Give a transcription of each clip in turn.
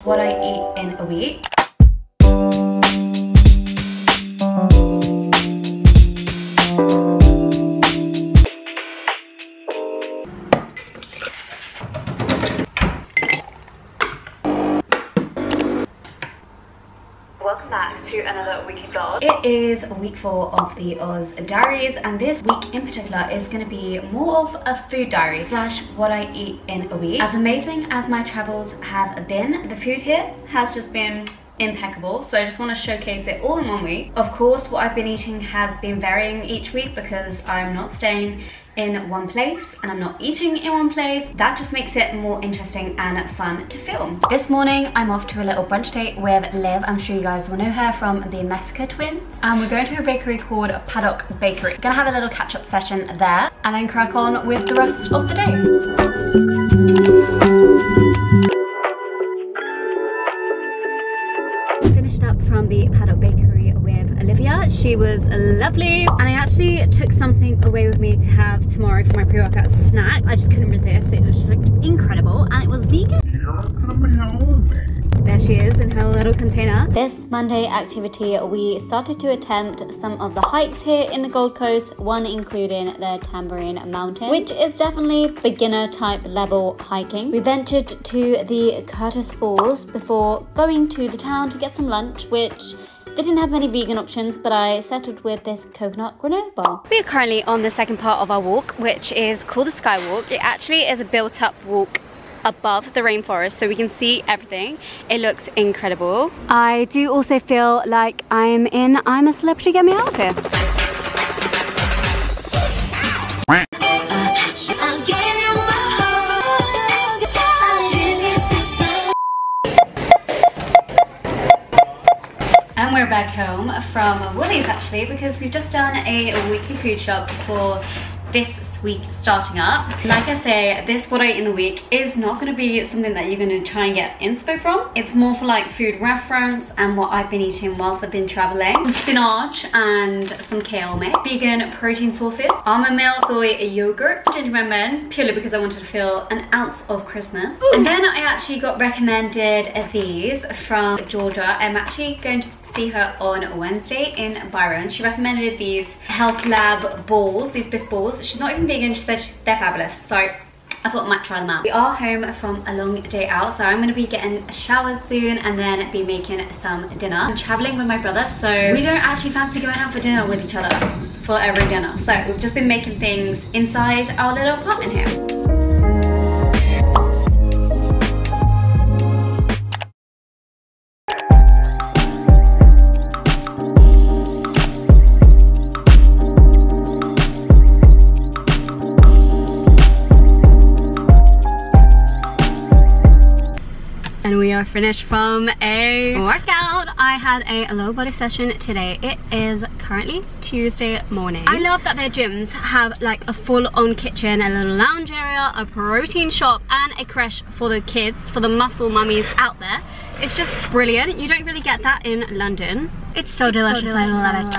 What I eat in a week. Welcome back to another weekly vlog. It is week 4 of the Oz diaries, and this week in particular is going to be more of a food diary slash what I eat in a week. As amazing as my travels have been, the food here has just been impeccable, so I just want to showcase it all in one week. Of course, what I've been eating has been varying each week because I'm not staying in one place and I'm not eating in one place. That just makes it more interesting and fun to film. This morning I'm off to a little brunch date with Liv. I'm sure you guys will know her from the Mexico twins, and we're going to a bakery called Paddock Bakery. Gonna have a little catch-up session there and then crack on with the rest of the day. Finished up from the Paddock Bakery with Olivia. She was lovely, and I actually took something away with me to have tomorrow for my pre-workout snack. I just couldn't resist. It was just like incredible, and it was vegan. There she is in her little container. This Monday activity, we started to attempt some of the hikes here in the Gold Coast, one including the Tambourine Mountain, which is definitely beginner type level hiking. We ventured to the Curtis Falls before going to the town to get some lunch, which they didn't have many vegan options, but I settled with this coconut granola bar. We are currently on the second part of our walk, which is called the Skywalk. It actually is a built-up walk above the rainforest, so we can see everything. It looks incredible. I do also feel like I'm a Celebrity, Get Me Out of Here. And we're back home from Woolies actually, because we've just done a weekly food shop for this week starting up. Like I say, this what I eat in the week is not going to be something that you're going to try and get inspo from. It's more for like food reference and what I've been eating whilst I've been traveling. Some spinach and some kale mix, vegan protein sources, almond milk, soy yogurt, gingerbread men, purely because I wanted to feel an ounce of Christmas. Ooh. And then I actually got recommended these from Georgia. I'm actually going to see her on Wednesday in Byron. She recommended these Health Lab balls, these bisque balls. She's not even vegan, she said they're fabulous, so I thought I might try them out. We are home from a long day out, so I'm going to be getting a shower soon and then be making some dinner. I'm traveling with my brother, so we don't actually fancy going out for dinner with each other for every dinner, so we've just been making things inside our little apartment here. And we are finished from a workout. I had a low body session today. It is currently Tuesday morning. I love that their gyms have like a full-on kitchen, a little lounge area, a protein shop, and a creche for the kids, for the muscle mummies out there. It's just brilliant. You don't really get that in London. It's so delicious. I love it.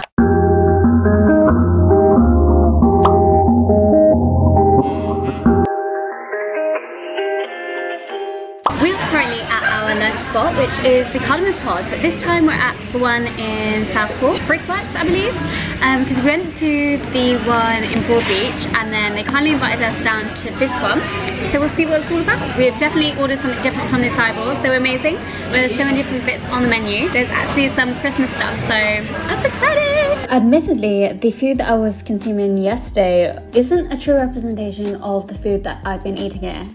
We're currently at our lunch spot, which is the Cardamom Pod, but this time we're at the one in Southport, Brickworks I believe, because we went to the one in Broadbeach and then they kindly invited us down to this one, so we'll see what it's all about. We've definitely ordered something different from this eyeballs. They were amazing. There's so many different bits on the menu. There's actually some Christmas stuff, so that's exciting. Admittedly, the food that I was consuming yesterday isn't a true representation of the food that I've been eating here.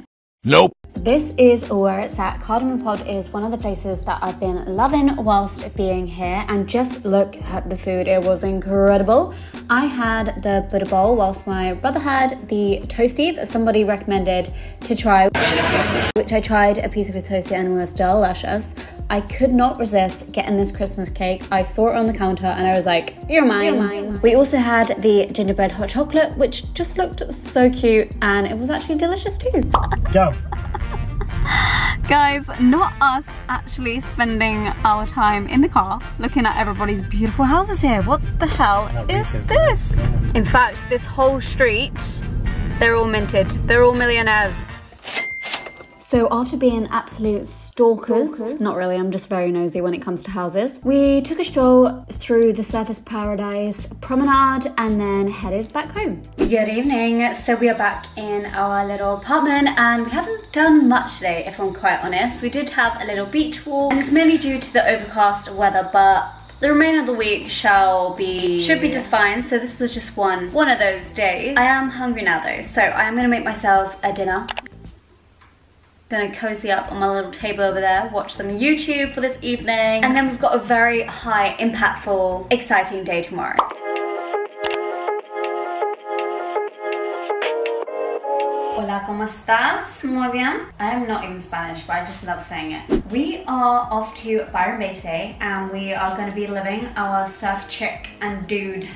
Nope. This is where it's at. Cardamom Pod is one of the places that I've been loving whilst being here, and just look at the food. It was incredible. I had the Buddha bowl whilst my brother had the toasty that somebody recommended to try, which I tried a piece of his toasty and it was delicious. I could not resist getting this Christmas cake. I saw it on the counter and I was like, you're mine. You're mine. We also had the gingerbread hot chocolate, which just looked so cute, and it was actually delicious too. Go. Guys, not us actually spending our time in the car looking at everybody's beautiful houses here. What the hell is this? In fact, this whole street, they're all minted. They're all millionaires. So after being absolute stalkers, not really, I'm just very nosy when it comes to houses, we took a stroll through the Surfers Paradise promenade and then headed back home. Good evening. So we are back in our little apartment and we haven't done much today, if I'm quite honest. We did have a little beach walk and it's mainly due to the overcast weather, but the remainder of the week should be just fine. So this was just one of those days. I am hungry now though, so I am gonna make myself a dinner. Gonna cozy up on my little table over there, watch some YouTube for this evening, and then we've got a very high, impactful, exciting day tomorrow. Hola, ¿cómo estás? Muy bien. I am not even Spanish, but I just love saying it. We are off to Byron Bay today, and we are going to be living our surf chick and dude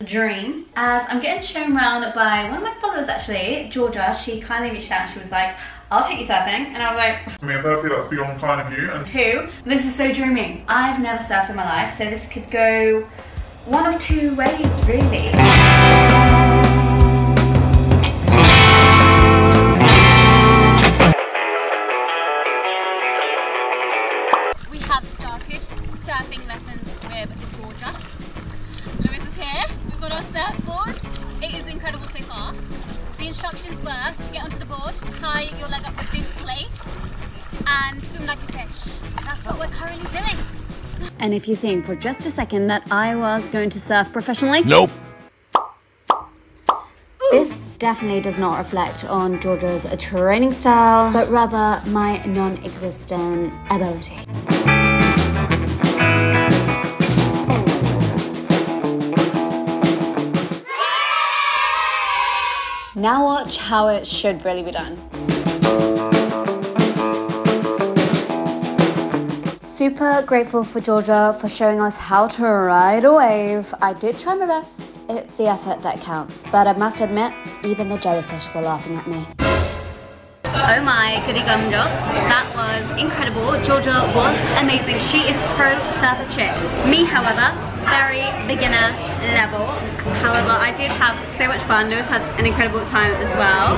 dream. As I'm getting shown around by one of my followers actually, Georgia. She kindly reached out and she was like, I'll take you surfing. And I was like, I mean, firstly, that's beyond kind of you. And two, this is so dreamy. I've never surfed in my life, so this could go one of two ways, really. We have started surfing lessons with Georgia. Lewis is here. We've got our surfboard. It is incredible so far. The instructions were to get onto the board, tie your leg up with this lace, and swim like a fish. So that's what we're currently doing. And if you think for just a second that I was going to surf professionally, nope. This definitely does not reflect on Georgia's training style, but rather my non-existent ability. Now watch how it should really be done. Super grateful for Georgia for showing us how to ride a wave. I did try my best. It's the effort that counts, but I must admit, even the jellyfish were laughing at me. Oh my goody gumdrops, that was incredible. Georgia was amazing. She is pro surfer chick. Me, however, very beginner level. However, I did have so much fun. Lewis had an incredible time as well.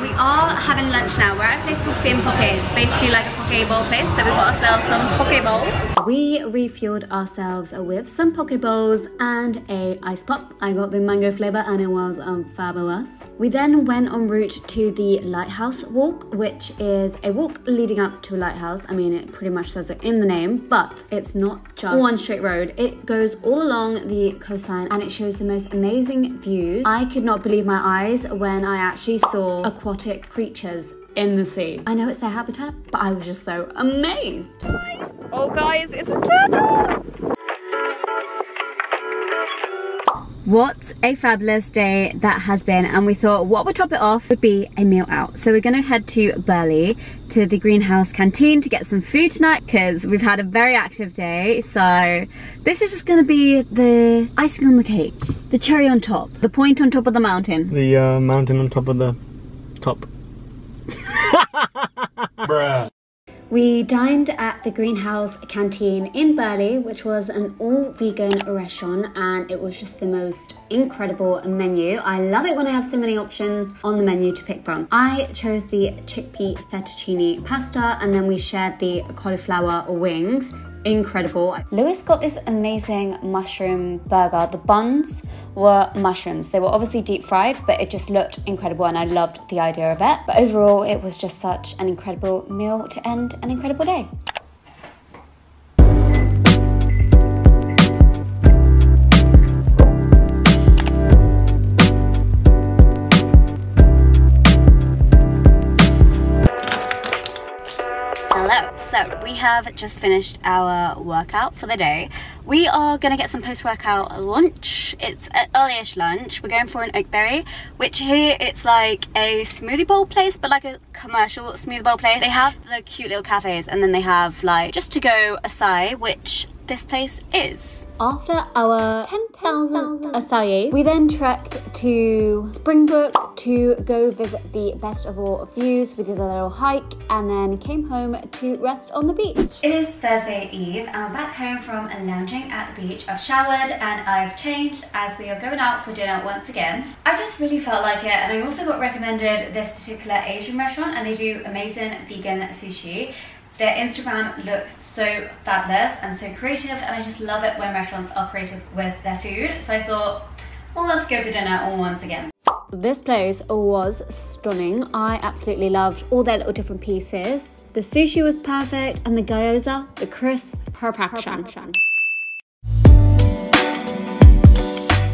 We are having lunch now. We're at a place called Fin Poke. It's basically like a poke bowl place, so we've got ourselves some poke bowls. We refueled ourselves with some poke bowls and a ice pop. I got the mango flavour and it was fabulous. We then went en route to the lighthouse walk, which is a walk leading up to a lighthouse. I mean, it pretty much says it in the name, but it's not just one straight road. It goes all along the coastline and it shows the most amazing views. I could not believe my eyes when I actually saw aquatic creatures in the sea. I know it's their habitat, but I was just so amazed. Oh guys, it's a turtle! What a fabulous day that has been, and we thought what would top it off would be a meal out. So we're gonna head to Burley to the greenhouse canteen to get some food tonight because we've had a very active day. So this is just gonna be the icing on the cake, the cherry on top, the point on top of the mountain. The mountain on top of the top. Bruh. We dined at the Greenhouse Canteen in Burley, which was an all-vegan restaurant, and it was just the most incredible menu. I love it when I have so many options on the menu to pick from. I chose the chickpea fettuccine pasta, and then we shared the cauliflower wings. Incredible. Lewis got this amazing mushroom burger. The buns were mushrooms. They were obviously deep fried, but it just looked incredible and I loved the idea of it. But overall, it was just such an incredible meal to end an incredible day. So we have just finished our workout for the day. We are gonna get some post-workout lunch. It's an early-ish lunch. We're going for an oakberry, which here it's like a smoothie bowl place, but like a commercial smoothie bowl place. They have the cute little cafes and then they have like just to go acai, which this place is. After our 10,000th acai, we then trekked to Springbrook to go visit the best of all views. We did a little hike and then came home to rest on the beach. It is Thursday Eve and I'm back home from lounging at the beach. I've showered and I've changed as we are going out for dinner once again. I just really felt like it, and I also got recommended this particular Asian restaurant, and they do amazing vegan sushi. Their Instagram looks so fabulous and so creative, and I just love it when restaurants are creative with their food. So I thought, well, let's go for dinner all once again. This place was stunning. I absolutely loved all their little different pieces. The sushi was perfect, and the gyoza, the crisp perfection.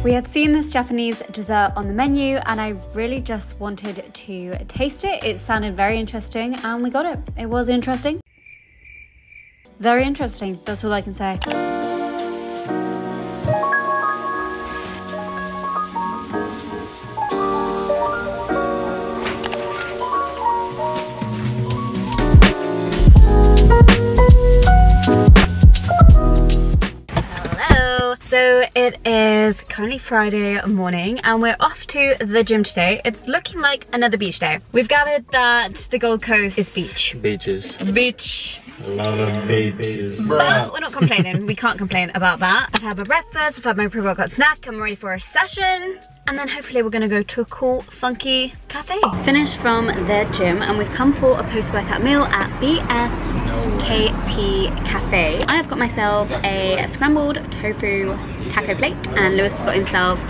We had seen this Japanese dessert on the menu and I really just wanted to taste it. It sounded very interesting and we got it. It was interesting. Very interesting, that's all I can say. So it is currently Friday morning and we're off to the gym today. It's looking like another beach day. We've gathered that the Gold Coast is beach. Beaches. Beach. A lot of beaches. But we're not complaining. We can't complain about that. I've had my breakfast, I've had my pre-workout snack, I'm ready for a session. And then hopefully we're gonna go to a cool, funky cafe. Finished from the gym and we've come for a post-workout meal at BSKT Cafe. I have got myself a scrambled tofu taco plate and Lewis has got himself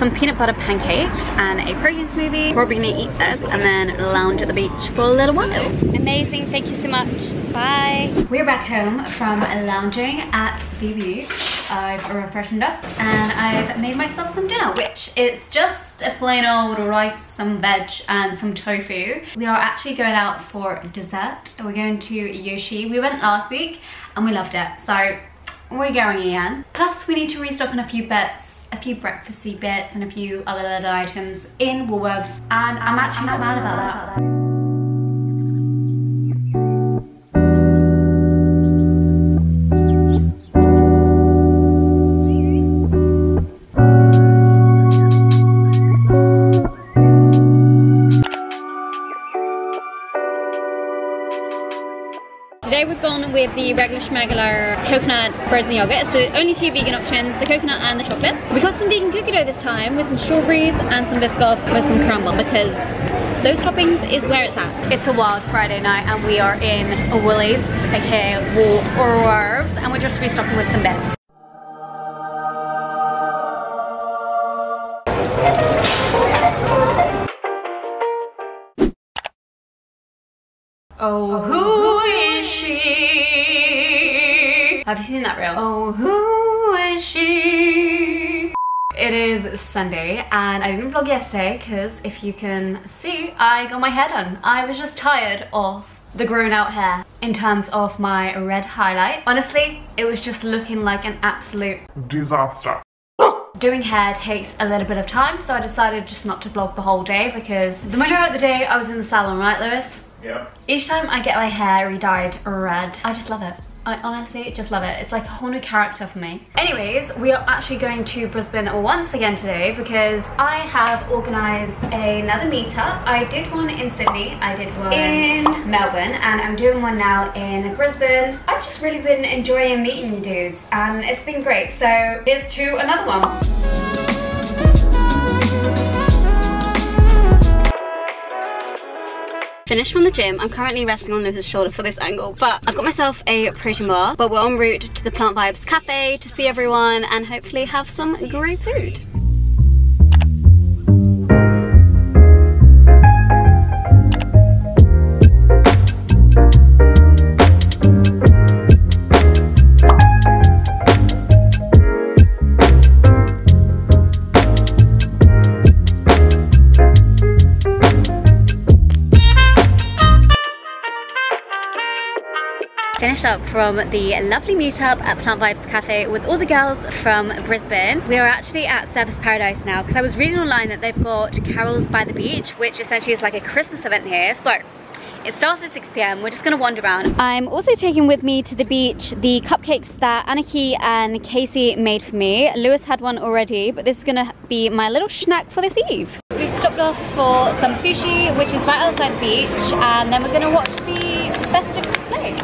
some peanut butter pancakes and a protein smoothie. We're probably gonna eat this and then lounge at the beach for a little while. Amazing, thank you so much. Bye. We're back home from lounging at the beach. I've refreshened up and I've made myself some dinner, which is just a plain old rice, some veg and some tofu. We are actually going out for dessert. We're going to Yoshi. We went last week and we loved it, so we're going again. Plus we need to restock on a few bits, a few breakfasty bits and a few other little items in Woolworths, and I'm actually not mad about that. Today we've gone with the regular schmegular coconut frozen yogurt. It's the only two vegan options, the coconut and the chocolate. We got some vegan cookie dough this time with some strawberries and some biscoff with some crumble because those toppings is where it's at. It's a wild Friday night and we are in a Woolies, aka Woolworths, and we're just restocking with some bits. Oh, who is she? Have you seen that reel? Oh, who is she? It is Sunday and I didn't vlog yesterday because if you can see, I got my hair done. I was just tired of the grown out hair in terms of my red highlights. Honestly, it was just looking like an absolute disaster. Doing hair takes a little bit of time, so I decided just not to vlog the whole day because the majority of the day I was in the salon, right, Lewis? Yeah. Each time I get my hair re-dyed red, I just love it. I honestly just love it. It's like a whole new character for me. Anyways, we are actually going to Brisbane once again today because I have organised another meetup. I did one in Sydney, I did one in Melbourne, and I'm doing one now in Brisbane. I've just really been enjoying meeting you dudes and it's been great. So here's to another one. Finished from the gym. I'm currently resting on Lewis's shoulder for this angle, but I've got myself a protein bar, but we're en route to the Plant Vibes Cafe to see everyone and hopefully have some great food. Finished up from the lovely meetup at Plant Vibes Cafe with all the girls from Brisbane. We are actually at Surfers Paradise now because I was reading online that they've got Carols by the Beach, which essentially is like a Christmas event here. So It starts at 6 p.m. We're just gonna wander around. I'm also taking with me to the beach the cupcakes that Anarchy and Casey made for me. Lewis had one already, but this is gonna be my little snack for this eve. So we stopped off for some sushi, which is right outside the beach, and then we're gonna watch the festive display.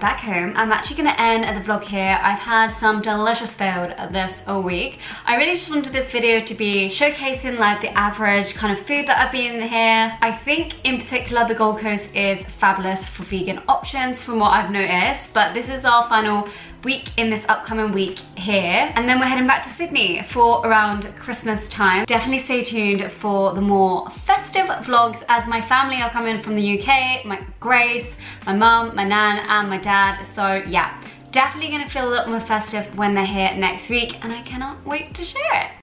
Back home. I'm actually going to end the vlog here. I've had some delicious food this week. I really just wanted this video to be showcasing like the average kind of food that I've been in here. I think in particular the Gold Coast is fabulous for vegan options from what I've noticed, but this is our final week in this upcoming week here, and then we're heading back to Sydney for around Christmas time. Definitely stay tuned for the more festive vlogs as my family are coming from the UK, my Grace, my mum, my nan and my dad. So yeah, definitely gonna feel a lot more festive when they're here next week, and I cannot wait to share it.